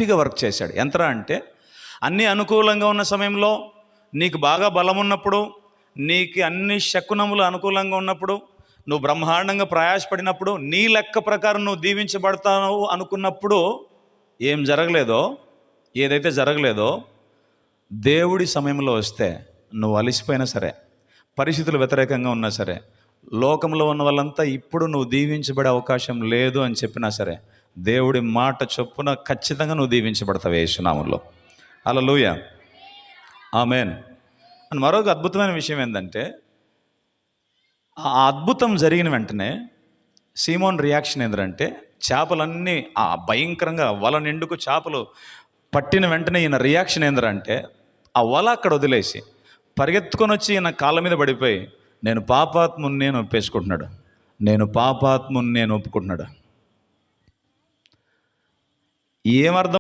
హ్యాపీగా వర్క్ చేశాడు. ఎంతరా అంటే అన్నీ అనుకూలంగా ఉన్న సమయంలో, నీకు బాగా బలం ఉన్నప్పుడు, నీకు అన్ని శకునములు అనుకూలంగా ఉన్నప్పుడు, నువ్వు బ్రహ్మాండంగా ప్రయాసపడినప్పుడు, నీ లెక్క ప్రకారం నువ్వు దీవించబడతావు అనుకున్నప్పుడు ఏం జరగలేదో, ఏదైతే జరగలేదో దేవుడి సమయంలో వస్తే నువ్వు అలిసిపోయినా సరే, పరిస్థితులు వ్యతిరేకంగా ఉన్నా సరే, లోకంలో ఉన్న వాళ్ళంతా ఇప్పుడు నువ్వు దీవించబడే అవకాశం లేదు అని చెప్పినా సరే, దేవుడి మాట చొప్పున ఖచ్చితంగా నువ్వు దీవించబడతావు యేసునామములో. హల్లెలూయా, ఆమేన్. అండ్ మరొక అద్భుతమైన విషయం ఏంటంటే, ఆ అద్భుతం జరిగిన వెంటనే సీమోన్ రియాక్షన్ ఏంటంటే, చేపలన్నీ భయంకరంగా వల నిండుకు చేపలు పట్టిన వెంటనే ఈయన రియాక్షన్ ఏంటంటే, ఆ వల అక్కడ వదిలేసి పరిగెత్తుకొని వచ్చి ఈయన కాళ్ళ మీద పడిపోయి, నేను పాపాత్ముని నేను ఒప్పేసుకుంటున్నాడు, నేను పాపాత్ముని నేను ఒప్పుకుంటున్నాడు. ఏమర్థం?